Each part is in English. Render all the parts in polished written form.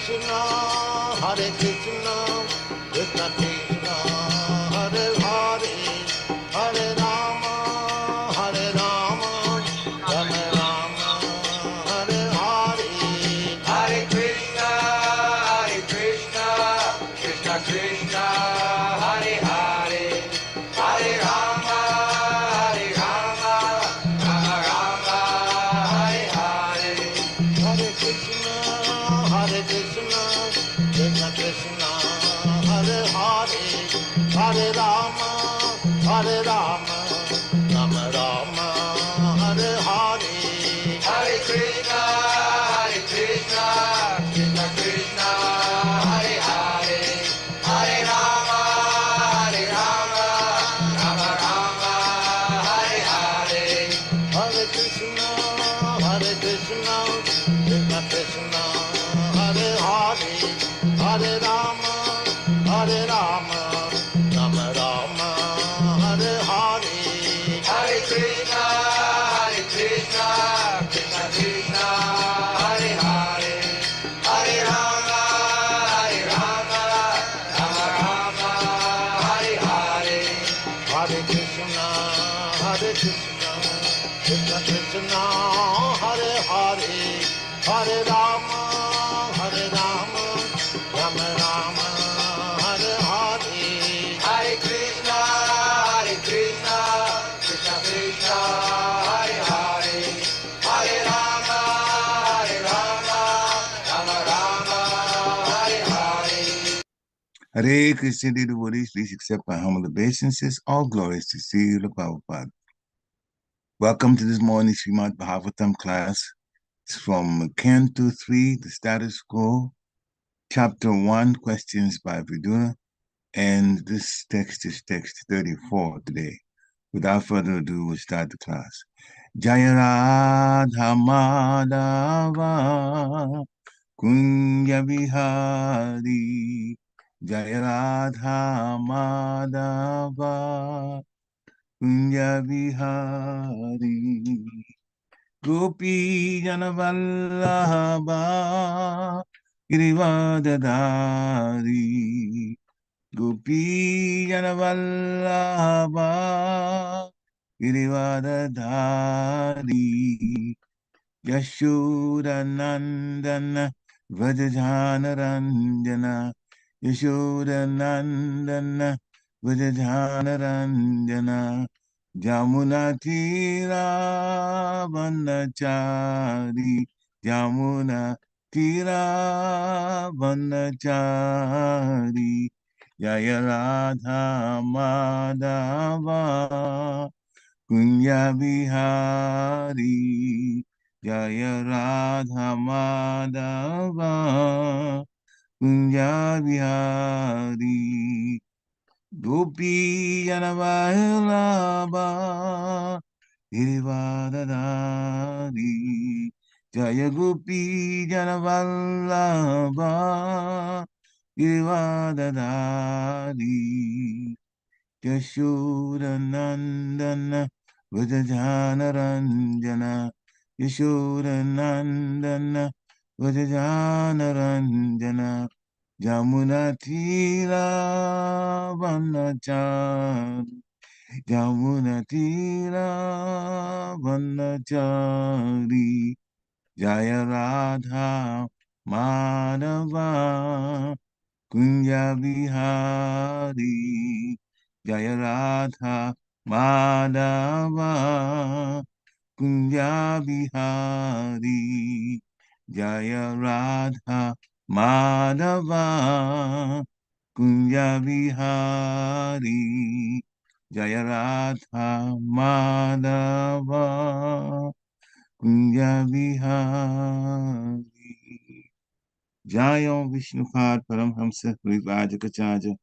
Krishna, Hare Krishna, Krishna Krishna, Hare Hare, Hare Rama, Hare Rama, Rama Rama, Hare Hare. Hare Krishna, Krishna Krishna, Hare Hare, Hare Rama, Rama Rama, Hare Hare. Hare Krishna, Krishna Krishna, Hare Hare, Hare Rama, Rama Rama, Hare Hare. Hare Krishna, Krishna Krishna, Hare Hare, Hare Rama, Rama Rama, Hare Hare. Hare Krishna, Krishna Krishna, Hare Hare, Hare Rama, Rama Rama, Hare Hare. Hare Krishna, Krishna Krishna, Hare Hare, Hare Rama, Rama Rama, Hare Hare. Hare Krishna, Krishna Krishna, Hare Hare, Hare Rama, Rama Rama, Hare Hare. Hare Krishna, Krishna Krishna, Hare Hare, Hare Rama, Rama Rama, Hare Hare. Hare Krishna, dear devotees, please accept my humble obeisances. All glories to Srila Prabhupada. Welcome to this morning's Śabda-yoniṁ class. It's from Canto 3, the status quo, Chapter 1, questions by Vidura, and this text is text 34 today. Without further ado, we'll start the class. Jaya Radha Madhava Kunja Vihari, Jaya Radha Madhava Kunja Vihari, Gopi Janavallabha Girivadadari, Gopi Janavallabha Girivadadari, Yashodanandana Vrajajanaranjana, Yashodanandana Vrajajanaranjana, Jamuna Tira Vanachari, Jamuna Tira Vanachari, Jaya Radha Madhava Kunja Vihari, Jaya Radha Madhava Kunja Vihari, Gopi Janavallabha Girivadadari, Jaya Gopi Janavallabha Girivadadari, Yashodanandana Vrajajanaranjana, Yashodanandana Vrajajanaranjana, Jamuna Tira Vanachari, Jamuna Tira Vanachari, Jaya Radha Madhava Kunja Vihari, Jaya Radha Madhava Kunja Vihari, Jaya Radha Madhava Kunja Vihari, Jaya Radha Madhava Kunja Vihari. Jaya Viṣṇu Paramhamsa Parivājakacārya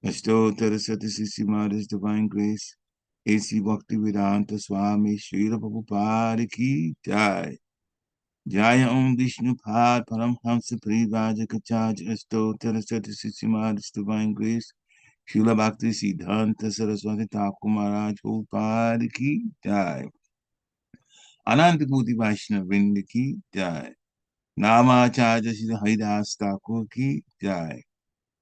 Aṣṭottara Satasisi Divine Grace A.C. Bhaktivedanta Swami Srila Prabhupada Ki Jai. Jaya Viṣṇu Paramhamsa Parivājakacārya Aṣṭottara Satasisi Divine Grace Srila Bhakti Siddhanta Saraswati Thakur Maharaj Prabhupada Ki Jai. Ananta Koti Vaishnava Vrinda Ki Jai. Namacharya Shri Haridas Thakur ki jai.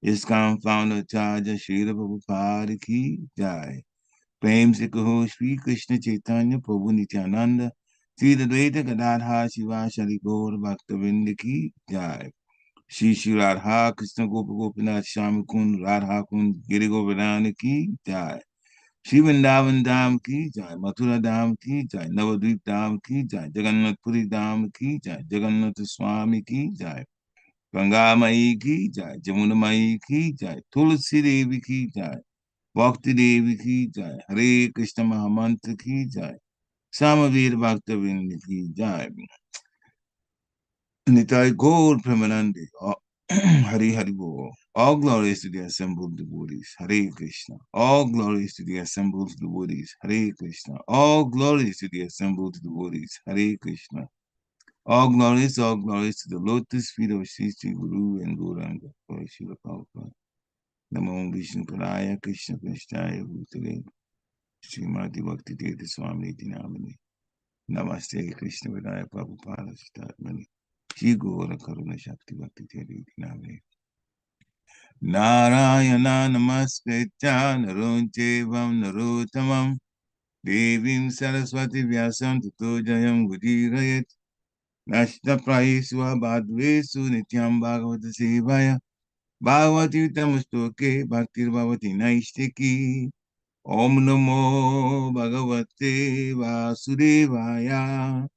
ISKCON founder Acharya Srila Prabhupada ki jai. Prem se kaho Shri Krishna Chaitanya Prabhu Nityananda Sri Advaita Gadadhar Shivasari Gaur Bhaktavinda ki jai. Shri Shri Radha Krishna Gopa Gopinath Shami Kund Radha Kund Giri Govardhana ki jai. Shri Vrindavan Dham ki jai. Mathura Dham ki jai. Navadvip Dham ki jai. Jagannath Puri Dham ki jai. Jagannath Swami ki jai. Ganga Mai ki jai. Jamuna Mai ki jai. Tulsi Devi ki jai. Bhakti Devi ki jai. Hare Krishna Mahamantra ki jai. Samavir Bhaktavinda ki jai. Nitai Gaur Premanande. Hari Hari Bol. All glories to the assembled devotees. Hare Krishna. All glories to the assembled devotees. Hare Krishna. All glories to the assembled devotees. Hare Krishna. All glories to the lotus feet of Sri Sri Guru and Gauranga. Srila Prabhupada. Namo Viṣṇu Padaya Krishna Krishnaya Bhutale. Srimati Bhakti Tirtha Swami Namani. Namaste Krishna Vidaya Prabhupada Siddhartmani. Shri Gaura Karuna Shakti Bhakti Tirtha Namani. Narayana Namaskritya Narunchevam Naruttamam Devim Saraswati Vyasam Tato Jayam Gudirayat Nashta Prahiswa Bhadvesu Nityam Bhagavata Sevaya Bhagavati Tamastoke Bhaktir Bhavati Naistiki Om Namo Bhagavate Vasudevaya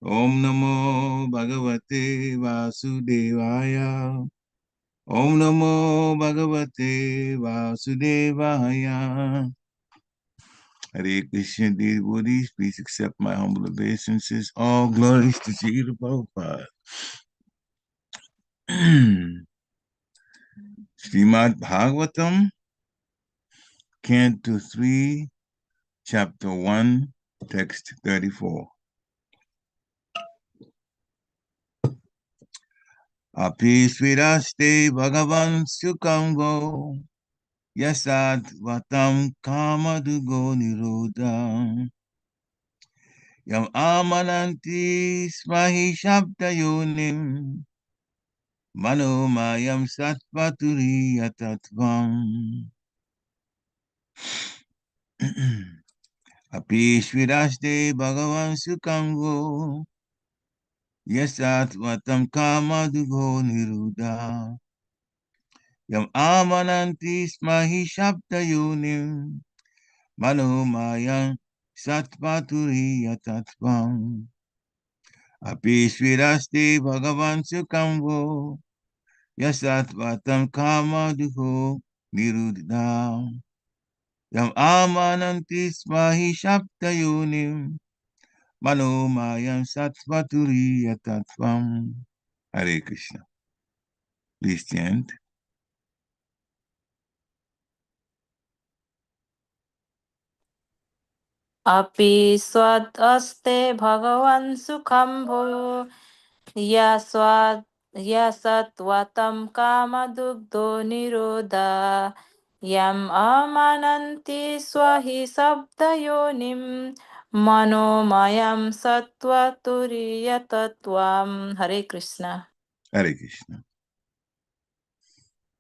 Om Namo Bhagavate Vasudevaya Om Namo Bhagavate Vasudevaya. Hare Krishna, devotees, please accept my humble obeisances. All glories to Srila Prabhupada. Srimad Bhagavatam, Canto 3, Chapter 1, Text 34. Apisvid āste bhagavān sukhaṁ sattva-turīya-tattvam kāma-dugho niruddhaḥ yam āmananti smahi śabda-yoniṁ mano-mayaṁ sattva-turīya-tattvam. Apisvid āste bhagavān sukhaṁ sattva-turīya-tattvam kāma-dugho niruddhaḥ yam āmananti smahi śabda-yoniṁ mano-mayaṁ sattva-turīya-tattvam. Apisvid āste bhagavān sukhaṁ sattva-turīya-tattvam kāma-dugho niruddhaḥ yam āmananti smahi śabda-yoniṁ mano-mayaṁ sattva-turīya-tattvam. Hare Krishna. Please chant. apiswad aste bhagavan sukhaṁ sattvatāṁ kāma-dugho niruddhaḥ yam āmananti swahi śabda-yoniṁ mano-mayaṁ sattva-turīya-tattvam. Hare Krishna. Hare Krishna.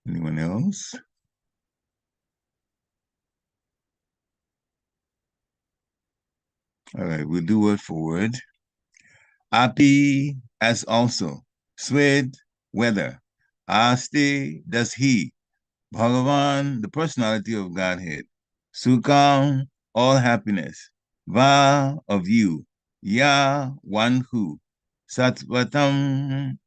Anyone else? All right, we'll do word for word. Api, as also. Swed, whether. Āste, does he. Bhagavān, the personality of Godhead. Sukhaṁ, all happiness. Va, of you. Ya, one who. Sattvatāṁ,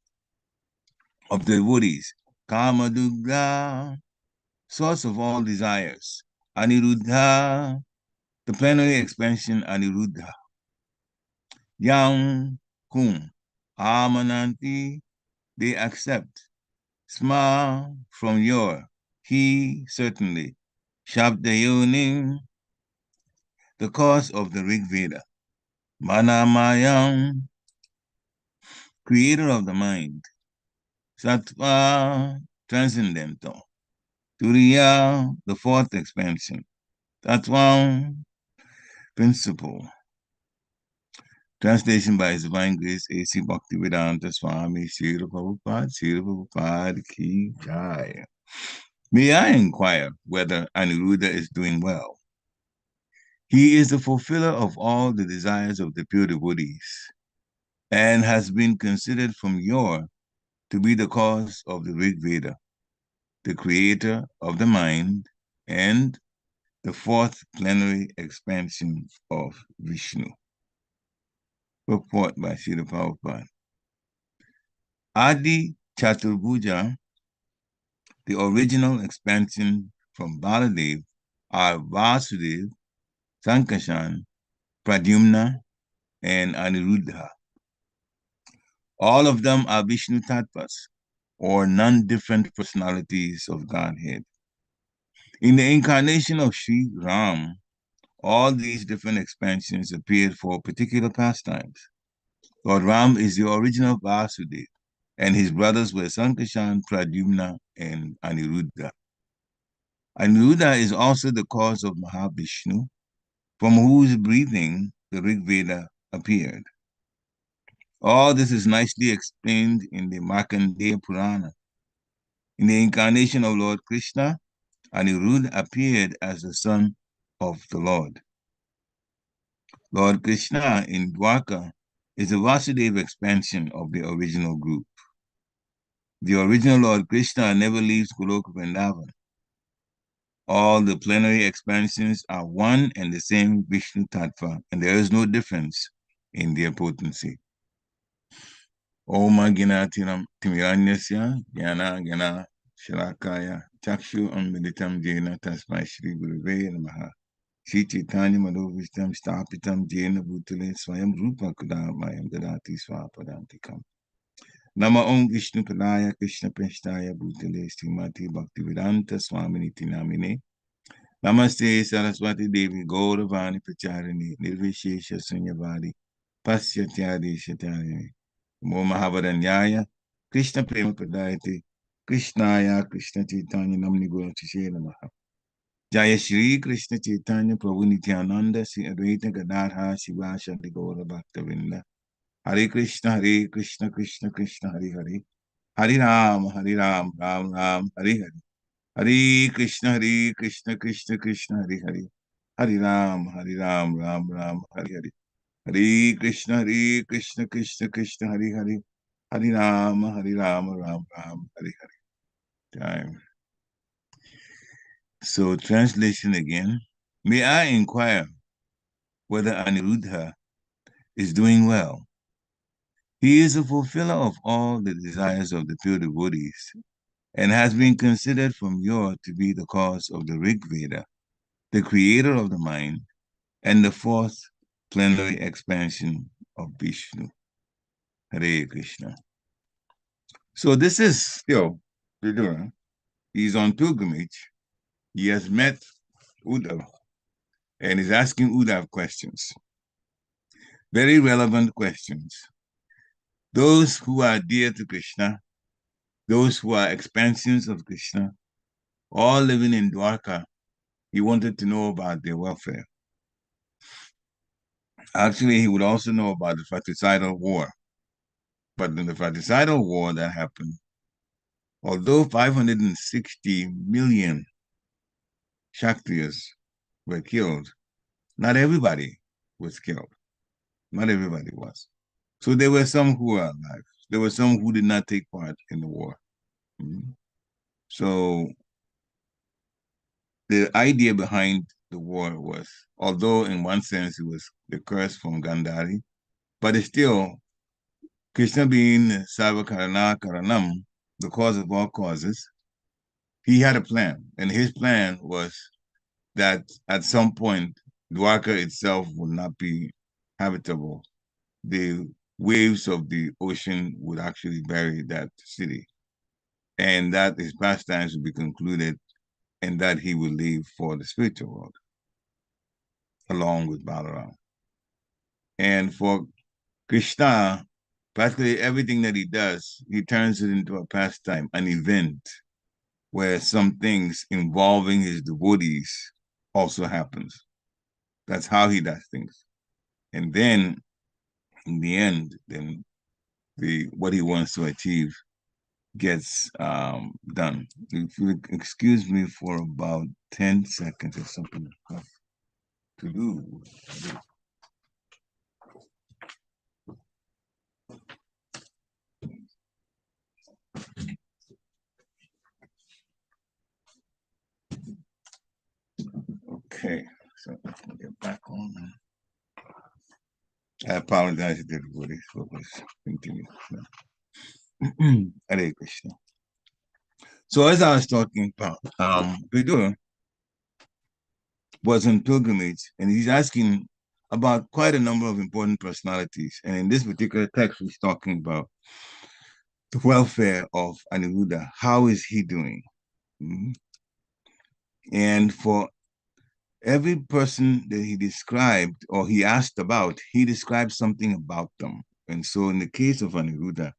of the devotees. Kāma-dugho, source of all desires. Aniruddha, the plenary expansion Aniruddha. Yam, whom. Āmananti, they accept. Sma, from yore. He, certainly. śabda-yoniṁ, the cause of the Ṛg Veda. Mano-mayaṁ, creator of the mind. Sattva, transcendental. Turiya, the fourth expansion. Tattvam, principle. Translation by His Divine Grace A.C. Bhaktivedanta Swami Srila Prabhupada Ki Jai. May I inquire whether Aniruddha is doing well? He is the fulfiller of all the desires of the pure devotees and has been considered from yore to be the cause of the Ṛg Veda, the creator of the mind, and the fourth plenary expansion of Viṣṇu. Report by Srila Prabhupada. Adi Chaturbhuja, the original expansion from Baladev, are Vāsudeva, Sankarshan, Pradyumna, and Aniruddha. All of them are Viṣṇu tattvas, or non-different personalities of Godhead. In the incarnation of Sri Ram, all these different expansions appeared for particular pastimes. Lord Ram is the original Vasudeva, and his brothers were Sankarshan, Pradyumna, and Aniruddha. Aniruddha is also the cause of Mahavishnu, from whose breathing the Ṛg Veda appeared. All this is nicely explained in the Markandeya Purana. In the incarnation of Lord Krishna, Aniruddha appeared as the son of the Lord. Lord Krishna in Dwarka is a Vasudeva expansion of the original group. The original Lord Krishna never leaves Goloka Vrindavan. All the plenary expansions are one and the same Viṣṇu Tattva, and there is no difference in their potency. Om Gina Timiranyasya Jnana Gana Sharakaya Chakshu Amritam Jena Tasmai Shri Gurave Namaha Shri Chaitanya Madhovistam Stapitam Jena Bhutale Swayam Rupa Kudamayam Dadati Swapadantikam. Nama Om Viṣṇu Padaya Krishna Peshtaya Bhutale Srimati Bhaktivedanta Swaminiti Namine Namaste Saraswati Devi Gauravani Pracharini Nirvishesha Sunyavadi Pasyatyadi Shatayani Mo Mahabharanyaya Krishna Prema Pradayate Krishnaya Krishna Chaitanya Namni Gauratishe Namaha Jaya Shri Krishna Chaitanya Prabhu Nityananda Sri Advaita Gadadhara Shivashanti Gaura Bhaktavinda Hare Krishna Krishna Krishna Hare Hare Hare Ram Ram Ram Hare Hare Hare Krishna Krishna Krishna Hare Hare Hare Ram Ram Ram Hare Hare Hare Krishna Krishna Krishna Hare Hare Hare Ram Ram Hare Hare. Time. So translation again. May I inquire whether Aniruddha is doing well? He is a fulfiller of all the desires of the pure devotees and has been considered from yore to be the cause of the Ṛg Veda, the creator of the mind, and the fourth plenary expansion of Viṣṇu. Hare Krishna. So this is still Vidura. He's on pilgrimage. He has met Uddhava and is asking Uddhava questions. Very relevant questions. Those who are dear to Krishna, those who are expansions of Krishna, all living in Dwarka, he wanted to know about their welfare. Actually, he would also know about the fratricidal war. But in the fratricidal war that happened, although 560 million Kshatriyas were killed, not everybody was killed. Not everybody was. So there were some who were alive. There were some who did not take part in the war. So the idea behind the war was, although in one sense it was the curse from Gandhari, but it's still Krishna being Sarva Karana Karanam, the cause of all causes. He had a plan, and his plan was that at some point Dwarka itself would not be habitable. The waves of the ocean would actually bury that city, and that his pastimes would be concluded, and that he would leave for the spiritual world, along with Balaram. And for Krishna, practically everything that he does, he turns it into a pastime, an event, where some things involving his devotees also happens. That's how he does things. And then in the end, then what he wants to achieve gets done. If you excuse me for about 10 seconds or something to do. Okay, so let's get back on. I apologize to everybody for this. Continue. Hare Krishna. So as I was talking about, Vidura was on pilgrimage, and he's asking about quite a number of important personalities. And in this particular text, he's talking about the welfare of Aniruddha. How is he doing? And for every person that he described or he asked about, he described something about them. And so in the case of Aniruddha,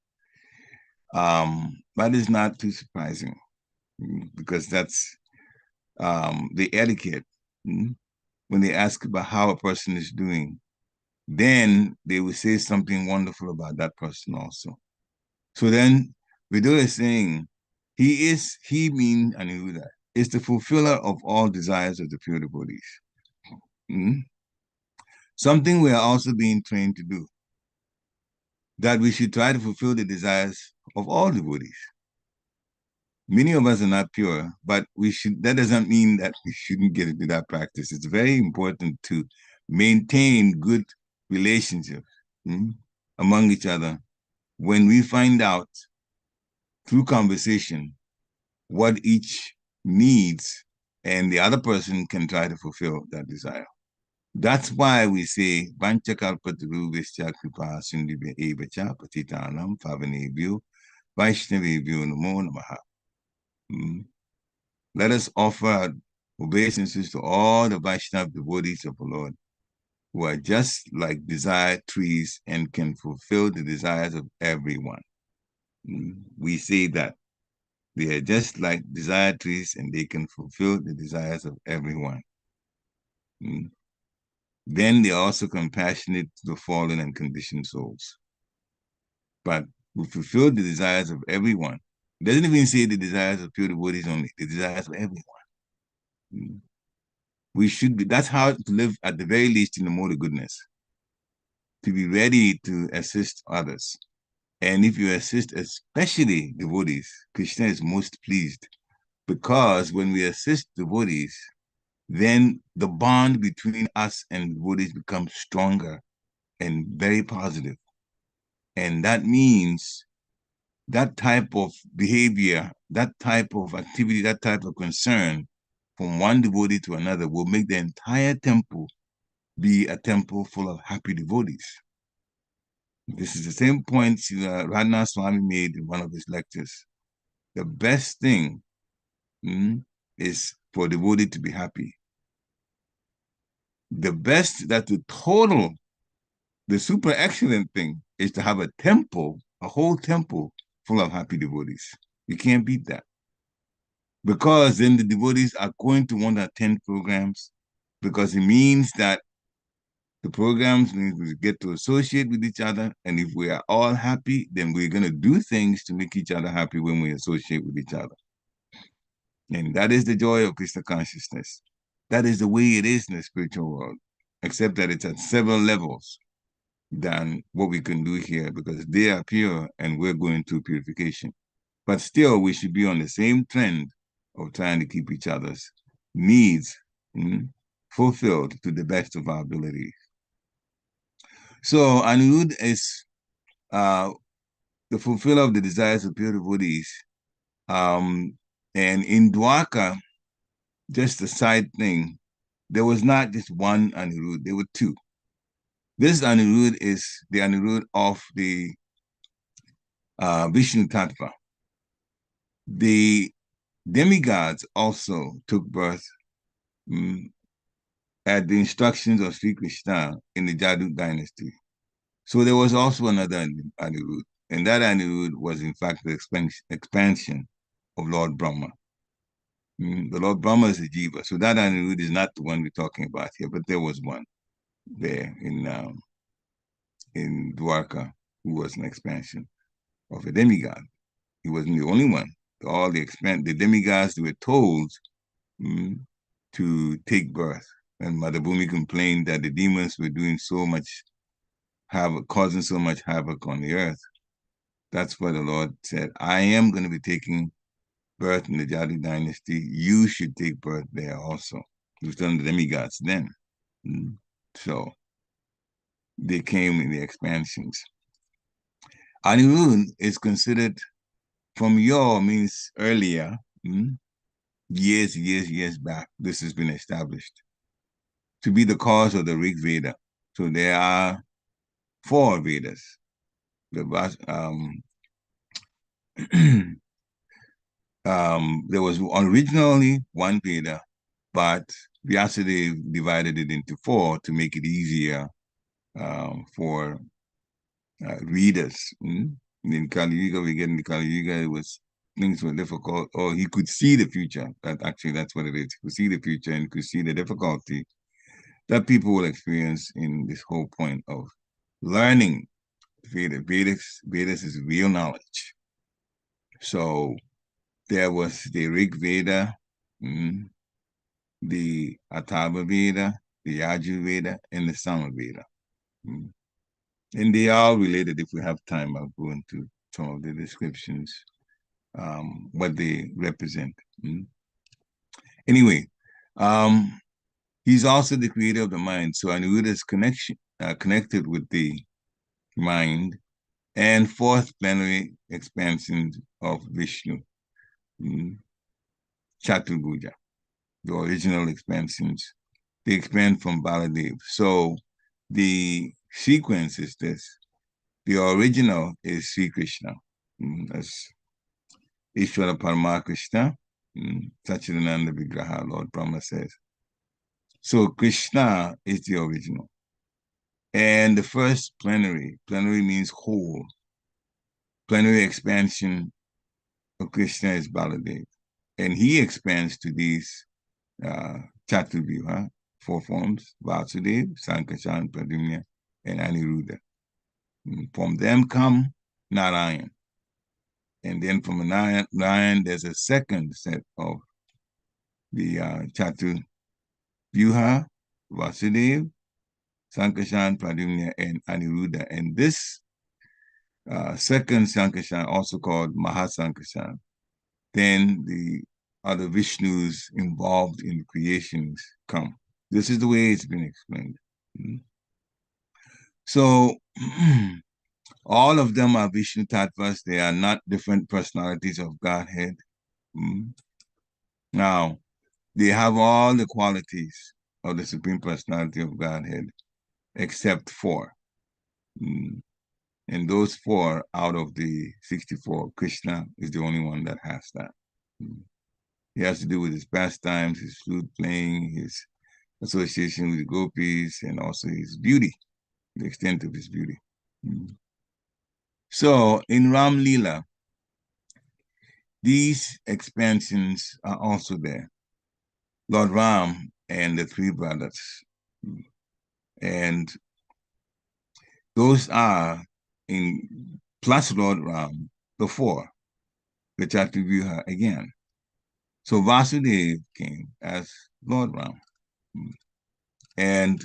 that is not too surprising because that's the etiquette. When they ask about how a person is doing, then they will say something wonderful about that person also. So then Vidura is saying, he means Aniruddha, is the fulfiller of all desires of the pure devotees. Something we are also being trained to do, that we should try to fulfill the desires of all devotees. Many of us are not pure, but that doesn't mean that we shouldn't get into that practice. It's very important to maintain good relationships among each other when we find out through conversation what each needs and the other person can try to fulfill that desire. That's why we say, Vanchakalpataruvischa kripa sindhibhya evacha patitanam pavanebhyo Vaishnavebhyo namo namaha. Let us offer obeisances to all the Vaishnava devotees of the Lord who are just like desired trees and can fulfill the desires of everyone. We say that they are just like desired trees and they can fulfill the desires of everyone. Then they are also compassionate to the fallen and conditioned souls. But we fulfill the desires of everyone. It doesn't even say the desires of pure devotees only, the desires of everyone. We should be, that's how to live at the very least in the mode of goodness. To be ready to assist others. And if you assist especially devotees, Krishna is most pleased because when we assist devotees, then the bond between us and devotees becomes stronger and very positive. And that means that type of behavior, that type of activity, that type of concern from one devotee to another will make the entire temple be a temple full of happy devotees. This is the same point Radhanath Swami made in one of his lectures. The best thing is for the devotee to be happy. The best, the super excellent thing is to have a temple, a whole temple full of happy devotees. You can't beat that. Because then the devotees are going to want to attend programs because it means that the programs means we get to associate with each other. And if we are all happy, then we're going to do things to make each other happy when we associate with each other. And that is the joy of Krishna consciousness. That is the way it is in the spiritual world, except that it's at several levels than what we can do here because they are pure and we're going through purification. But still, we should be on the same trend of trying to keep each other's needs fulfilled to the best of our ability. So Aniruddha is the fulfiller of the desires of pure devotees. And in Dwarka, just a side thing, there was not just one Aniruddha, there were two. This Aniruddha is the Aniruddha of the Viṣṇu Tattva. The demigods also took birth at the instructions of Sri Krishna in the Jaduk dynasty. So there was also another Aniruddha, and that Aniruddha was in fact the expansion of Lord Brahma. The Lord Brahma is a jiva, so that Aniruddha is not the one we're talking about here, but there was one there in in Dwarka who was an expansion of a demigod. He wasn't the only one. All the demigods were told to take birth. And Mother Bhumi complained that the demons were doing so much havoc, causing so much havoc on the earth. That's why the Lord said, I am going to be taking birth in the Jadi dynasty. You should take birth there also. He was telling the demigods then. So they came in the expansions. Aniruddha is considered, from yore means earlier, years back, this has been established, to be the cause of the Ṛg Veda. So there are 4 Vedas. There was originally 1 Veda, but Vyasadeva divided it into 4 to make it easier for readers. In Kali Yuga, we get in the Kali Yuga, things were difficult, or he could see the future. That's what it is. He could see the future and could see the difficulty that people will experience in this whole point of learning Vedas is real knowledge. So there was the Ṛg Veda, the Atharva Veda, the Yajur Veda, and the Sama Veda. And they are related. If we have time, I'll go into some of the descriptions, what they represent. Anyway, he's also the creator of the mind. So Aniruddha is connected with the mind and 4th plenary expansion of Viṣṇu, Chaturbuja, the original expansions. They expand from Baladev. So the sequence is this. The original is Sri Krishna. That's Ishvara Paramakrishna, Satchidananda Vigraha, Lord Brahma says. So Krishna is the original. And the first plenary means whole. Plenary expansion of Krishna is Baladev. And he expands to these Chaturvyuha, 4 forms, Vasudeva, Sankashan, Pradyumna, and Aniruddha. From them come Narayan. And then from Narayan, there's a second set of the Chaturvyuha, Vasudeva, Sankashan, Pradyumna, and Aniruddha. And this second Sankashan, also called Mahasankashan, then the other Viṣṇus involved in the creations come. This is the way it's been explained. So all of them are Viṣṇu tattvas. They are not different personalities of Godhead. Now, they have all the qualities of the Supreme Personality of Godhead, except 4. And those 4 out of the 64, Krishna is the only one that has that. He has to do with his pastimes, his flute playing, his association with the gopis, and also his beauty, the extent of his beauty. So in Ram Lila, these expansions are also there. Lord Ram and the 3 brothers. And those are plus Lord Ram, the 4, the Chaturvyuha again. So Vasudeva came as Lord Ram. And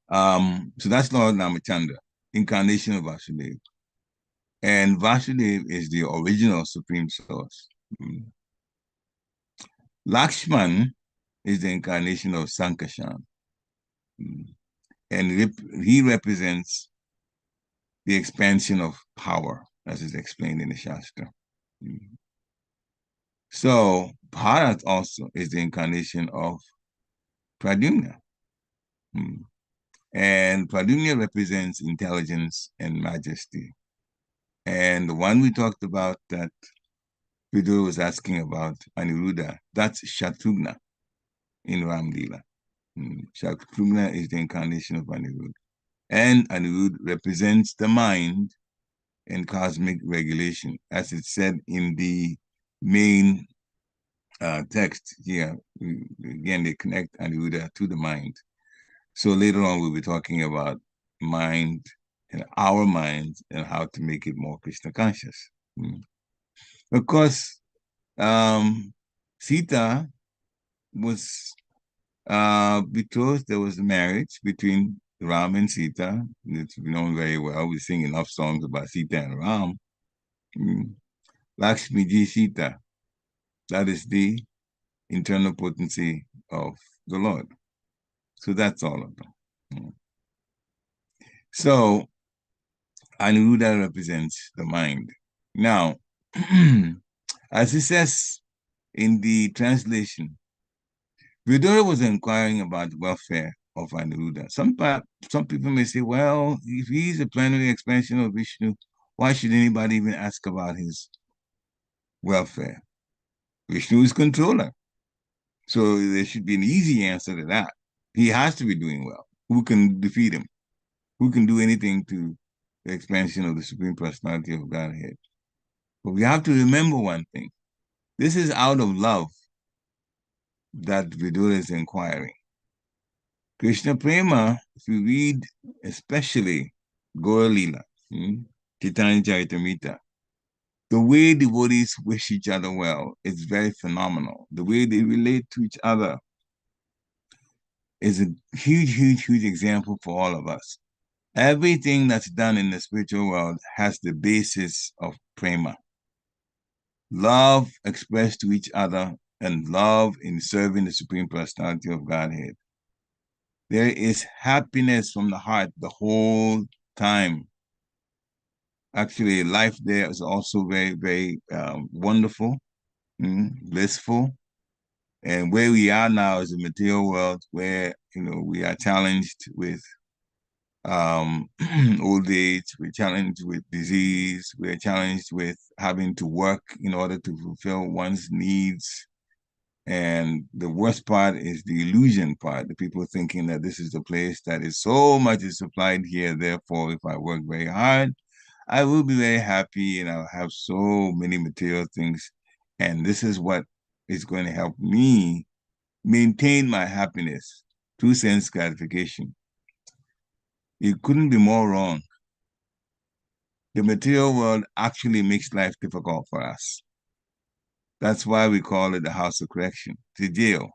so that's Lord Namachandra, incarnation of Vasudeva. And Vasudeva is the original Supreme Source. Lakshman is the incarnation of Sankashan. And he represents the expansion of power, as is explained in the Shastra. So Bharat also is the incarnation of Pradyumna. And Pradyumna represents intelligence and majesty. And the one we talked about that Vidura was asking about, Aniruddha, that's Shatrughna in Ram Lila. Shatrughna is the incarnation of Aniruddha. And Aniruddha represents the mind and cosmic regulation, as it said in the main text here. Again, they connect Aniruddha to the mind. So later on, we'll be talking about mind and our minds and how to make it more Krishna conscious. Of course, Sita was betrothed. There was a marriage between Ram and Sita. It's known very well. We sing enough songs about Sita and Ram. Lakshmi Ji Sita. That is the internal potency of the Lord. So that's all of them. So Aniruddha represents the mind. Now, as it says in the translation, Vidura was inquiring about the welfare of Aniruddha. Some people may say, well, if he's a plenary expansion of Viṣṇu, why should anybody even ask about his welfare? Viṣṇu is controller. So there should be an easy answer to that. He has to be doing well. Who can defeat him? Who can do anything to the expansion of the Supreme Personality of Godhead? But we have to remember one thing. This is out of love that Vidura is inquiring. Krishna Prema, if you read especially Gaura Lila, Chaitanya Charitamrita, the way devotees wish each other well is very phenomenal. The way they relate to each other is a huge, huge, huge example for all of us. Everything that's done in the spiritual world has the basis of prema. Love expressed to each other and love in serving the Supreme Personality of Godhead. There is happiness from the heart the whole time. Actually, life there is also very, very wonderful, blissful. And where we are now is a material world where, we are challenged with old age, we're challenged with disease, we're challenged with having to work in order to fulfill one's needs. And the worst part is the illusion part, the people thinking that this is the place that is so much is supplied here, therefore, if I work very hard, I will be very happy and I'll have so many material things. And this is what is going to help me maintain my happiness through sense gratification. It couldn't be more wrong. The material world actually makes life difficult for us. That's why we call it the house of correction, the jail.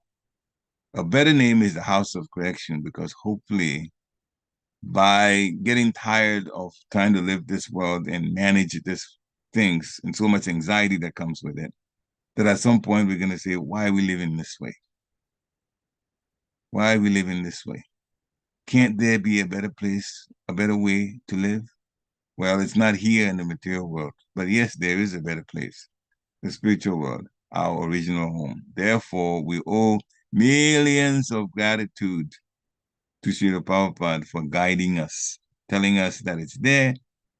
A better name is the house of correction, because hopefully by getting tired of trying to live this world and manage these things and so much anxiety that comes with it, that at some point we're going to say, why are we living this way? Why are we living this way? Can't there be a better place, a better way to live? Well, it's not here in the material world, but yes, there is a better place, the spiritual world, our original home. Therefore, we owe millions of gratitude to Srila Prabhupada for guiding us, telling us that it's there,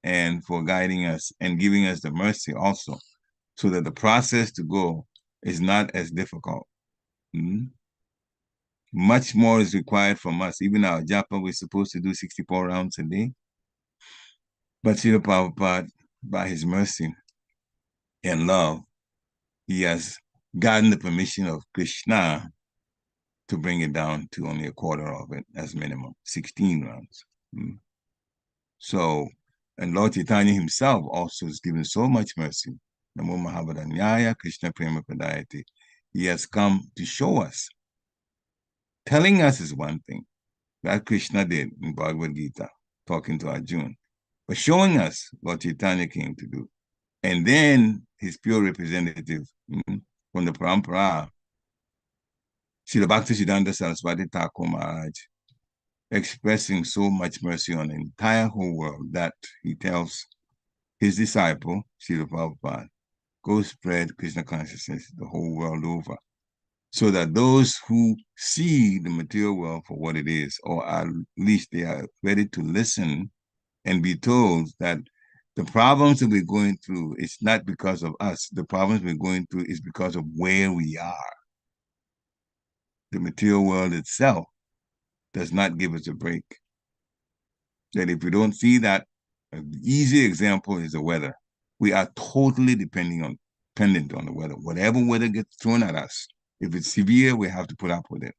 and for guiding us and giving us the mercy also, so that the process to go is not as difficult. Much more is required from us. Even our japa, we're supposed to do 64 rounds a day. But Srila Prabhupada, by his mercy and love, he has gotten the permission of Krishna to bring it down to only a quarter of it as minimum, 16 rounds. So, and Lord Chaitanya himself also has given so much mercy. Namo Mahabharanyaya Krishna Prema Padayate. He has come to show us. Telling us is one thing, that Krishna did in Bhagavad Gita, talking to Arjuna. But showing us what Chaitanya came to do. And then his pure representative from the Parampara, Srila Bhaktisiddhanta Saraswati Thakur Maharaj, expressing so much mercy on the entire whole world that he tells his disciple, Srila Prabhupada, go spread Krishna consciousness the whole world over, so that those who see the material world for what it is, or at least they are ready to listen and be told that the problems that we're going through, it's not because of us. The problems we're going through is because of where we are. The material world itself does not give us a break. That if we don't see that, an easy example is the weather. We are totally dependent on the weather. Whatever weather gets thrown at us, if it's severe, we have to put up with it.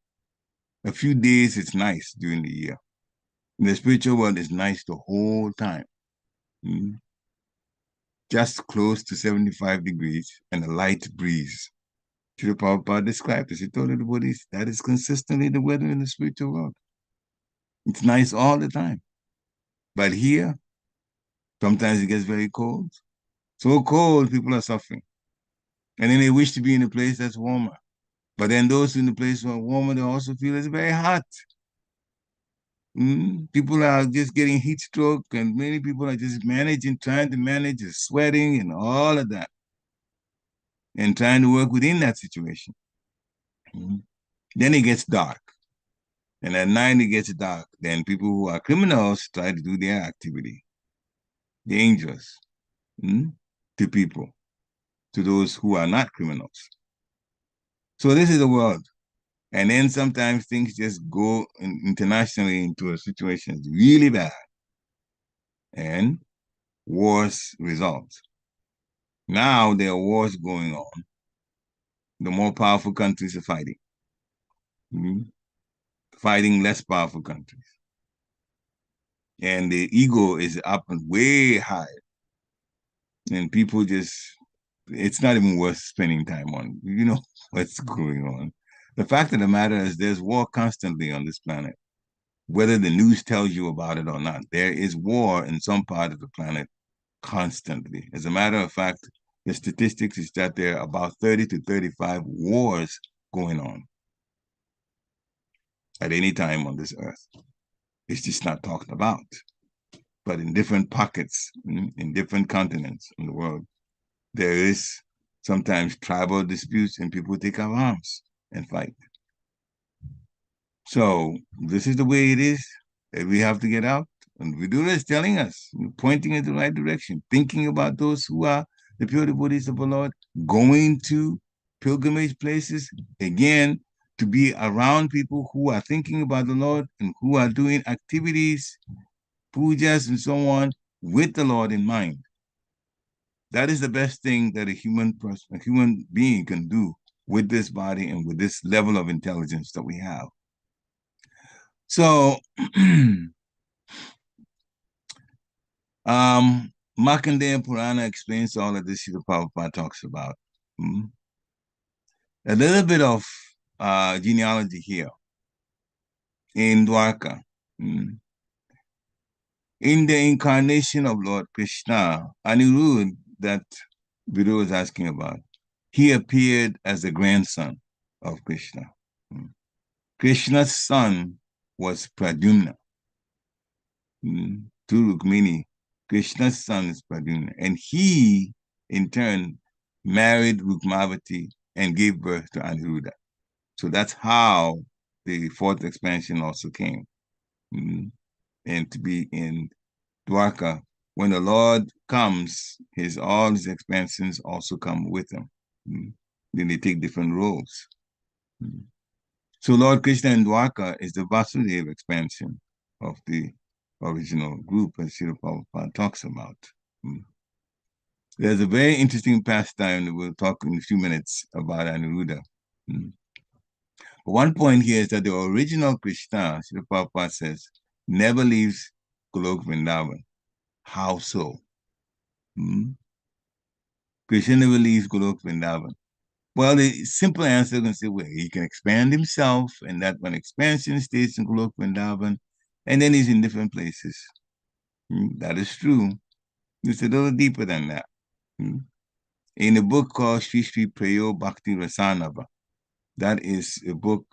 A few days, it's nice during the year. The spiritual world is nice the whole time. Just close to 75 degrees and a light breeze. Srila Prabhupada described this. He told the devotees that is consistently the weather in the spiritual world. It's nice all the time. But here, sometimes it gets very cold. So cold, people are suffering. And then they wish to be in a place that's warmer. But then those in the place who are warmer, they also feel it's very hot. People are just getting heat stroke, and many people are just trying to manage the sweating and all of that, and trying to work within that situation. Then it gets dark. And at night it gets dark. Then people who are criminals try to do their activity. Dangerous to people, to those who are not criminals. So this is the world. And then sometimes things just go internationally into a situation really bad. And wars result. Now there are wars going on. The more powerful countries are fighting. Fighting less powerful countries. And the ego is up and way high. And people just, it's not even worth spending time on. You know what's going on. The fact of the matter is there's war constantly on this planet. Whether the news tells you about it or not, there is war in some part of the planet constantly. As a matter of fact, the statistics is that there are about 30 to 35 wars going on at any time on this earth. It's just not talked about. But in different pockets, in different continents in the world, there is sometimes tribal disputes and people take up arms and fight. So this is the way it is that we have to get out. And Vidura is telling us, pointing in the right direction, thinking about those who are the pure devotees of the Lord, going to pilgrimage places, again, to be around people who are thinking about the Lord and who are doing activities, pujas and so on, with the Lord in mind. That is the best thing that a human being can do with this body and with this level of intelligence that we have. So, Markandeya Purana explains all of this. Srila Prabhupada talks about a little bit of genealogy here in Dwarka. In the incarnation of Lord Krishna, Aniruddha, that Vidu was asking about, he appeared as the grandson of Krishna. Krishna's son was Pradyumna. To Rukmini, Krishna's son is Pradyumna. And he, in turn, married Rukmavati and gave birth to Aniruddha. So that's how the fourth expansion also came. And to be in Dwarka, when the Lord comes, all his expansions also come with him. Then they take different roles. So Lord Krishna in Dwarka is the Vasudeva expansion of the original group, as Srila Prabhupada talks about. There's a very interesting pastime that we'll talk in a few minutes about Aniruddha. But one point here is that the original Krishna, Srila Prabhupada says, never leaves Golok Vrindavan. How so? Krishna never leaves Golok Vrindavan. Well, the simple answer is say, well, he can expand himself, and that one expansion stays in Golok Vrindavan, and then he's in different places. That is true. It's a little deeper than that. In a book called Sri Sri Prayo Bhakti Rasanava, that is a book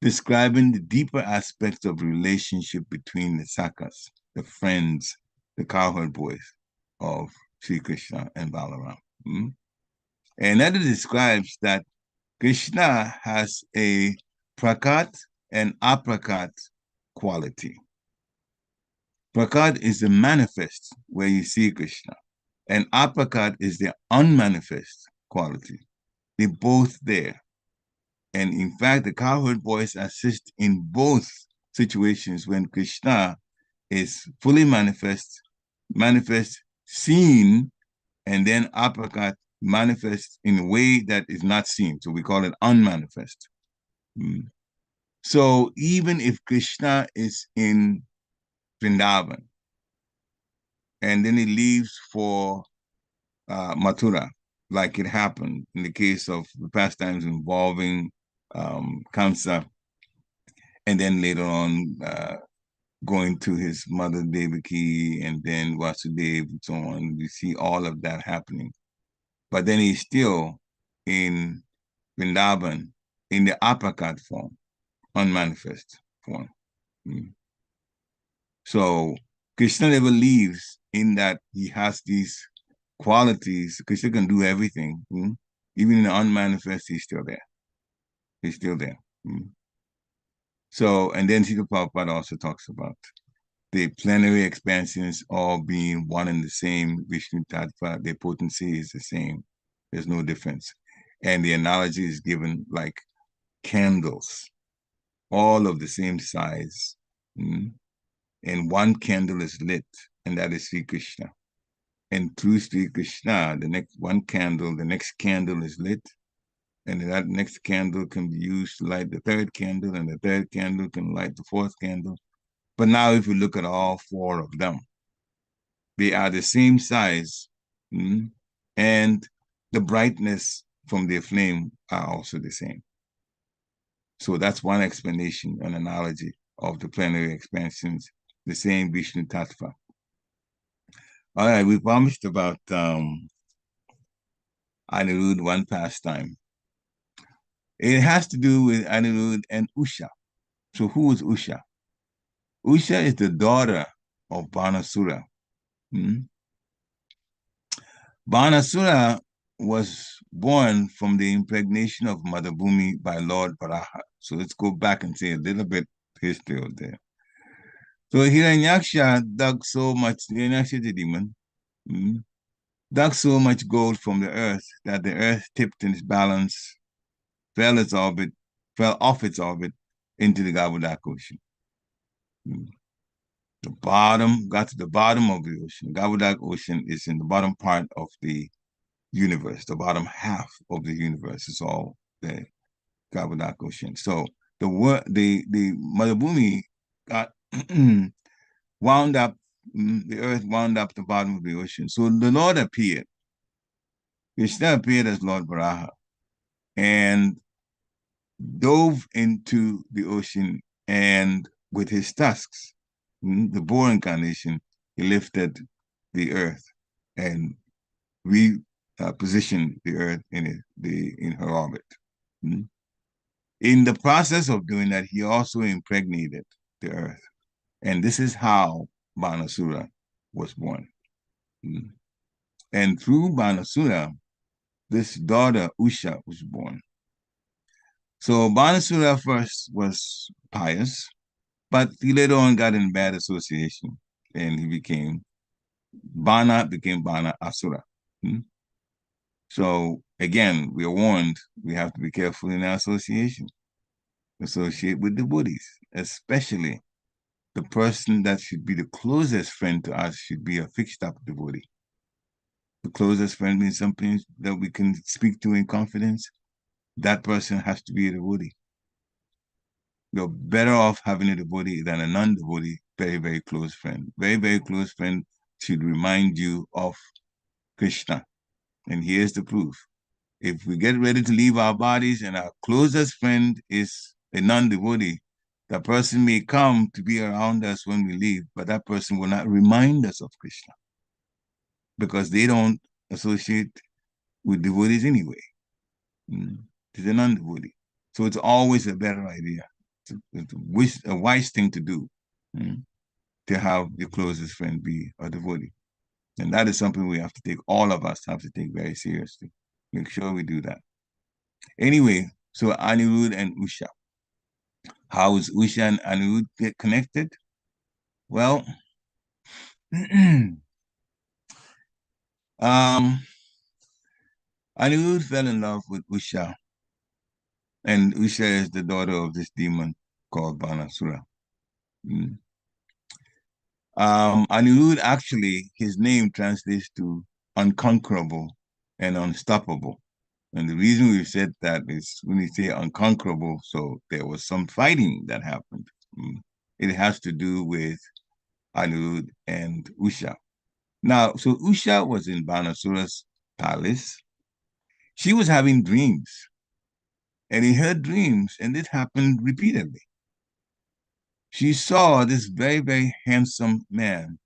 describing the deeper aspects of relationship between the sakas, the friends, the cowherd boys of Sri Krishna and Balaram. And that describes that Krishna has a prakat and aprakat quality. Prakat is the manifest where you see Krishna, and aprakat is the unmanifest quality. They're both there. And in fact, the cowherd boys assist in both situations when Krishna is fully manifest, seen, and then aprakat manifest in a way that is not seen. So we call it unmanifest. So even if Krishna is in Vrindavan. And then he leaves for Mathura, like it happened in the case of the pastimes involving Kamsa, and then later on going to his mother Devaki, and then Vasudeva, and so on. We see all of that happening. But then he's still in Vrindavan in the apakat form, unmanifest form. So Krishna never leaves in that he has these qualities. Krishna can do everything. Even in the unmanifest, he's still there. He's still there. So, and then Srila Prabhupada also talks about the plenary expansions all being one and the same. Viṣṇu Tattva, their potency is the same. There's no difference. And the analogy is given like candles, all of the same size. And one candle is lit, and that is Sri Krishna. And through Sri Krishna, the next candle is lit, and that next candle can be used to light the third candle, and the third candle can light the fourth candle. But now if you look at all four of them, they are the same size, and the brightness from their flame are also the same. So that's one explanation, an analogy of the plenary expansions, the same Viṣṇu Tattva. All right, we promised about Aniruddha, one pastime. It has to do with Aniruddha and Usha. So who is Usha? Usha is the daughter of Banasura. Banasura was born from the impregnation of Mother Bhumi by Lord Varaha. So let's go back and say a little bit history of there. So Hiranyaksha dug so much, Hiranyaksha the demon, dug so much gold from the earth that the earth tipped in its balance, fell off its orbit into the Gavadaka Ocean. Got to the bottom of the ocean. Gavadaka Ocean is in the bottom part of the universe, the bottom half of the universe is all the Gavadaka Ocean. So the Mother Bhumi got wound up, the earth wound up the bottom of the ocean. So the Lord appeared. Krishna appeared as Lord Varaha and dove into the ocean, and with his tusks, the boar incarnation, he lifted the earth and repositioned the earth in her orbit. In the process of doing that, he also impregnated the earth. And this is how Banasura was born. And through Banasura, this daughter, Usha, was born. So Banasura first was pious, but he later on got in bad association, and he became Bana Asura. So again, we are warned, we have to be careful in our association. Associate with devotees, especially the person that should be the closest friend to us should be a fixed up devotee. The closest friend means something that we can speak to in confidence. That person has to be a devotee. You're better off having a devotee than a non-devotee, very, very close friend. Very, very close friend should remind you of Krishna. And here's the proof. If we get ready to leave our bodies and our closest friend is a non-devotee, that person may come to be around us when we leave, but that person will not remind us of Krishna because they don't associate with devotees anyway. It's a non-devotee. So it's always a better idea. It's a wise thing to do, to have your closest friend be a devotee. And that is something we have to take, all of us have to take very seriously. Make sure we do that. Anyway, so Aniruddha and Usha. How is Usha and Aniruddha get connected? Well, Aniruddha fell in love with Usha, and Usha is the daughter of this demon called Banasura. Aniruddha, actually, his name translates to unconquerable and unstoppable. And the reason we said that is when you say unconquerable, so there was some fighting that happened. It has to do with Aniruddha and Usha. Now, so Usha was in Banasura's palace. She was having dreams. And in her dreams, and this happened repeatedly, she saw this very, very handsome man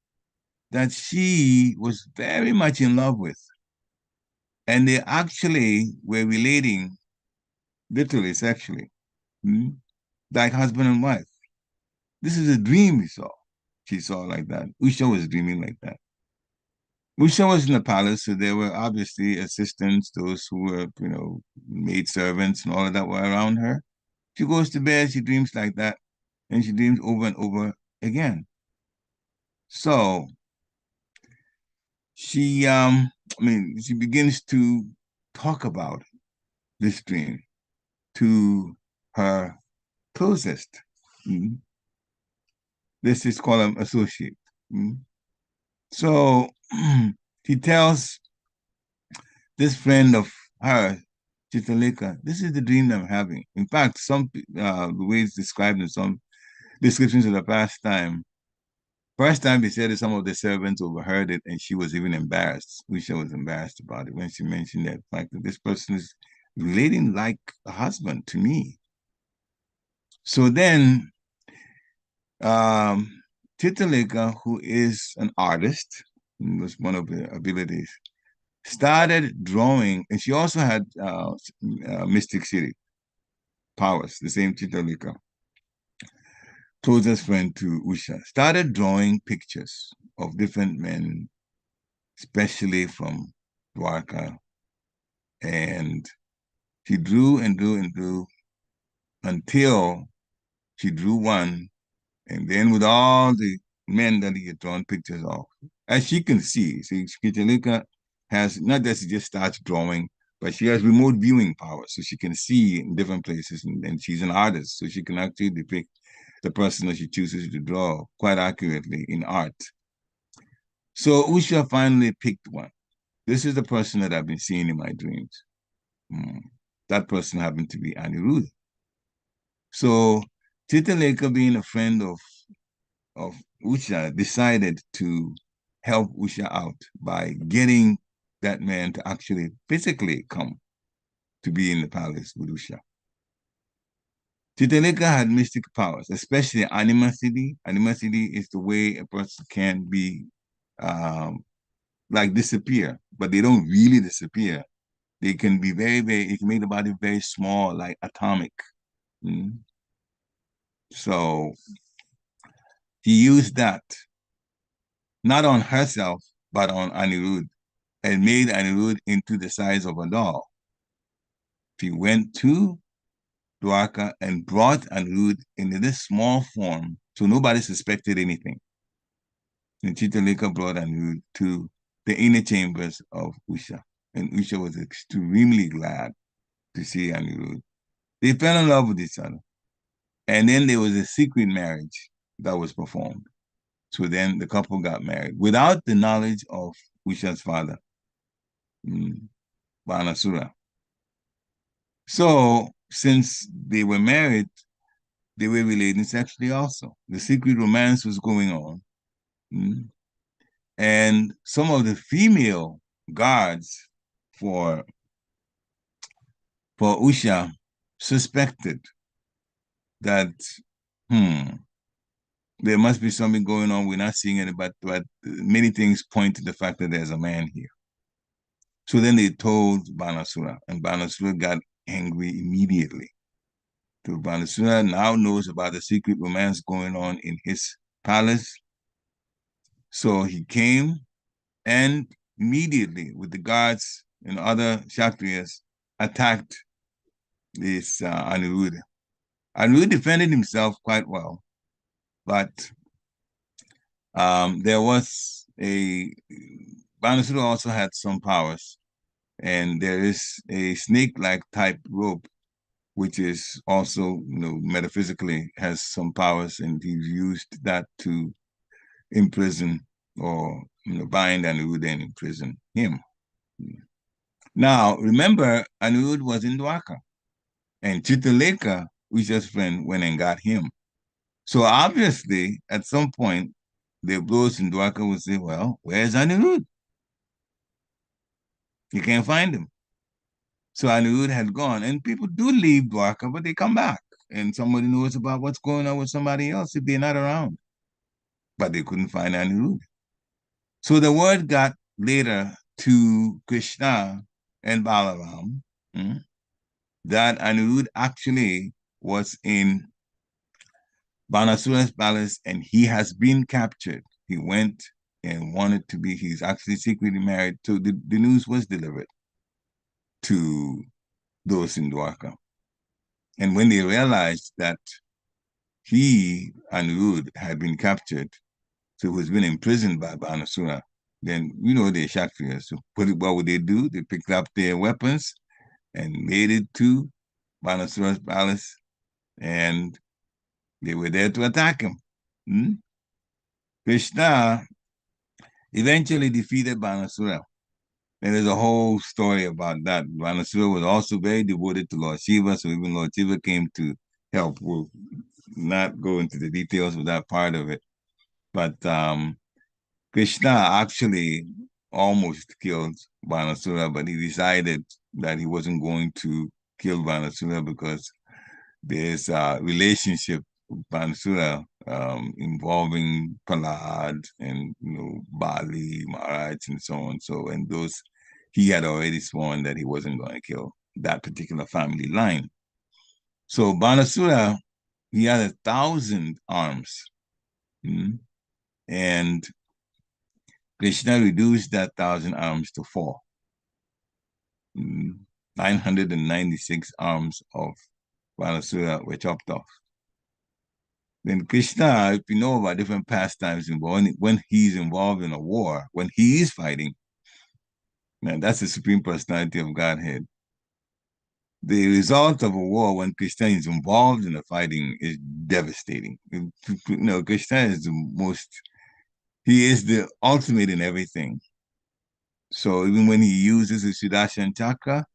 that she was very much in love with. And they actually were relating, literally, sexually, like husband and wife. This is a dream she saw like that. Usha was dreaming like that. Usha was in the palace, so there were obviously assistants, those who were, maid servants and all of that were around her. She goes to bed, she dreams like that, and she dreams over and over again. So she begins to talk about this dream to her closest. This is called an associate. So he tells this friend of her, Chitaleka, this is the dream I'm having. In fact, the way it's described in some descriptions of the past time, first time he said that some of the servants overheard it, and she was even embarrassed. Usha was embarrassed about it when she mentioned that fact that this person is relating like a husband to me. So then Chitaleka, who is an artist, was one of the abilities, started drawing, and she also had mystic city powers, the same Chitaleka, closest friend to Usha, started drawing pictures of different men, especially from Dwarka. And she drew and drew and drew until she drew one. And then with all the men that he had drawn pictures of, as she can see Chitaleka has, not that she just starts drawing, but she has remote viewing power. So she can see in different places, and she's an artist. So she can actually depict the person that she chooses to draw quite accurately in art. So Usha finally picked one. This is the person that I've been seeing in my dreams. That person happened to be Aniruddha. So Chitaleka, being a friend of Usha, decided to help Usha out by getting that man to actually physically come to be in the palace with Usha. Chitaleka had mystic powers, especially animosity. Animosity is the way a person can be like disappear, but they don't really disappear. They can be very, very, it can make the body very small, like atomic. So he used that, not on herself, but on Aniruddha, and made Aniruddha into the size of a doll. He went to Dwarka and brought Aniruddha into this small form, so nobody suspected anything. And Chitaleka brought Aniruddha to the inner chambers of Usha, and Usha was extremely glad to see Aniruddha. They fell in love with each other. And then there was a secret marriage that was performed. So then the couple got married without the knowledge of Usha's father, Banasura. So since they were married, they were relating sexually also. The secret romance was going on. And some of the female guards for Usha suspected that, there must be something going on. We're not seeing it, but many things point to the fact that there's a man here. So then they told Banasura, and Banasura got angry immediately. So Banasura now knows about the secret romance going on in his palace. So he came and immediately, with the guards and other Kshatriyas, attacked this Aniruddha. Aniruddha defended himself quite well, but there was Banasura also had some powers, and there is a snake-like type rope, which is also, metaphysically has some powers, and he used that to imprison or, bind Aniruddha and imprison him. Now, remember, Aniruddha was in Dwarka, and Chitaleka, Usha's friend, went and got him. So obviously, at some point, those in Dwarka would say, well, where's Aniruddha? You can't find him. So Aniruddha had gone, and people do leave Dwarka, but they come back. And somebody knows about what's going on with somebody else if they're not around. But they couldn't find Aniruddha. So the word got later to Krishna and Balaram that Aniruddha actually was in Banasura's palace and he has been captured. He went and wanted to be, he's actually secretly married. So the news was delivered to those in Dwarka. And when they realized that he, Aniruddha, had been captured, so he was been imprisoned by Banasura, then, you know, they're Kshatriyas. So what would they do? They picked up their weapons and made it to Banasura's palace, and they were there to attack him. Krishna eventually defeated Banasura. And there's a whole story about that. Banasura was also very devoted to Lord Shiva, so even Lord Shiva came to help. We'll not go into the details of that part of it. But Krishna actually almost killed Banasura, but he decided that he wasn't going to kill Banasura because there's a relationship with Banasura involving Prahlad and Bali, Maharaj, and so on. So, and those, he had already sworn that he wasn't going to kill that particular family line. So Banasura, he had 1,000 arms. And Krishna reduced that 1,000 arms to 4. 996 arms of Banasura were chopped off. Then Krishna, if you know about different pastimes involved, when he's involved in a war, when he is fighting, now that's the Supreme Personality of Godhead. The result of a war when Krishna is involved in the fighting is devastating. Krishna is he is the ultimate in everything. So even when he uses the Sudarshan Chakra,